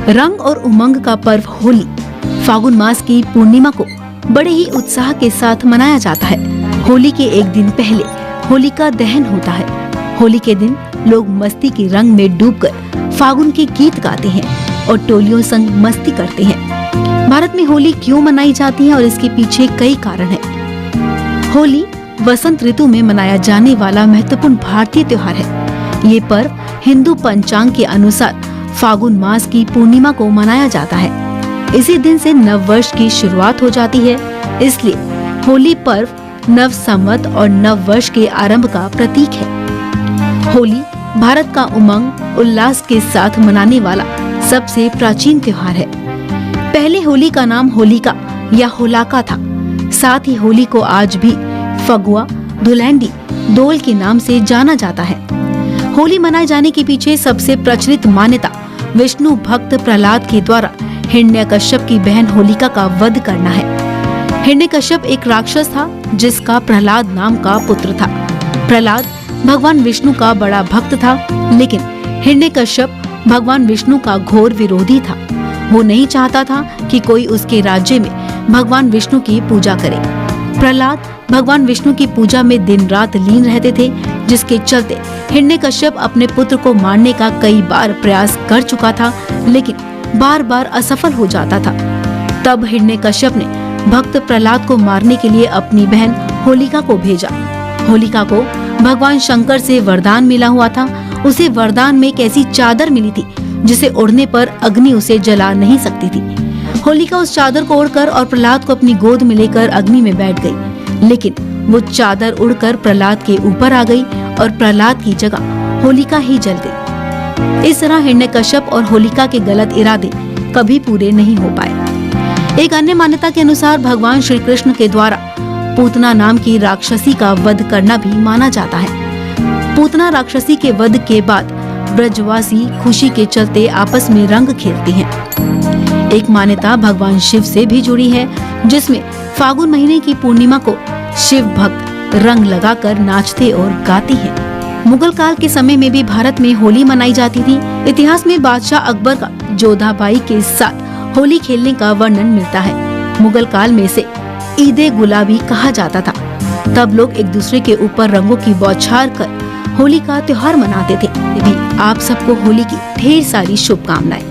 रंग और उमंग का पर्व होली फागुन मास की पूर्णिमा को बड़े ही उत्साह के साथ मनाया जाता है। होली के एक दिन पहले होलिका दहन होता है। होली के दिन लोग मस्ती के रंग में डूबकर फागुन के गीत गाते हैं और टोलियों संग मस्ती करते हैं। भारत में होली क्यों मनाई जाती है और इसके पीछे कई कारण हैं। होली वसंत ऋतु में मनाया जाने वाला महत्वपूर्ण भारतीय त्योहार है। ये पर्व हिंदू पंचांग के अनुसार फागुन मास की पूर्णिमा को मनाया जाता है। इसी दिन से नव वर्ष की शुरुआत हो जाती है, इसलिए होली पर्व नव संवत और नव वर्ष के आरंभ का प्रतीक है। होली भारत का उमंग उल्लास के साथ मनाने वाला सबसे प्राचीन त्योहार है। पहले होली का नाम होलिका या होलाका था। साथ ही होली को आज भी फगुआ, धुलैंडी, दोल के नाम से जाना जाता है। होली मनाए जाने के पीछे सबसे प्रचलित मान्यता विष्णु भक्त प्रहलाद के द्वारा हिरण्यकश्यप की बहन होलिका का वध करना है। हिरण्यकश्यप एक राक्षस था जिसका प्रहलाद नाम का पुत्र था। प्रहलाद भगवान विष्णु का बड़ा भक्त था, लेकिन हिरण्यकश्यप भगवान विष्णु का घोर विरोधी था। वो नहीं चाहता था कि कोई उसके राज्य में भगवान विष्णु की पूजा करे। प्रहलाद भगवान विष्णु की पूजा में दिन रात लीन रहते थे, जिसके चलते हिरण्यकश्यप अपने पुत्र को मारने का कई बार प्रयास कर चुका था, लेकिन बार बार असफल हो जाता था। तब हिरण्यकश्यप ने भक्त प्रहलाद को मारने के लिए अपनी बहन होलिका को भेजा। होलिका को भगवान शंकर से वरदान मिला हुआ था। उसे वरदान में एक ऐसी चादर मिली थी जिसे ओढ़ने पर अग्नि उसे जला नहीं सकती थी। होलिका उस चादर को ओढ़कर और प्रहलाद को अपनी गोद में लेकर अग्नि में बैठ गई, लेकिन वो चादर उड़कर प्रहलाद के ऊपर आ गई और प्रहलाद की जगह होलिका ही जल गई। इस तरह हिरण्यकश्यप और होलिका के गलत इरादे कभी पूरे नहीं हो पाए। एक अन्य मान्यता के अनुसार भगवान श्री कृष्ण के द्वारा पूतना नाम की राक्षसी का वध करना भी माना जाता है। पूतना राक्षसी के वध के बाद ब्रजवासी खुशी के चलते आपस में रंग खेलते हैं। एक मान्यता भगवान शिव से भी जुड़ी है, जिसमें फागुन महीने की पूर्णिमा को शिव भक्त रंग लगाकर नाचते और गाते हैं। मुगल काल के समय में भी भारत में होली मनाई जाती थी। इतिहास में बादशाह अकबर का जोधाबाई के साथ होली खेलने का वर्णन मिलता है। मुगल काल में इसे ईदे गुलाबी कहा जाता था। तब लोग एक दूसरे के ऊपर रंगों की बौछार कर होली का त्योहार मनाते थे। भी आप सबको होली की ढेर सारी शुभकामनाएं।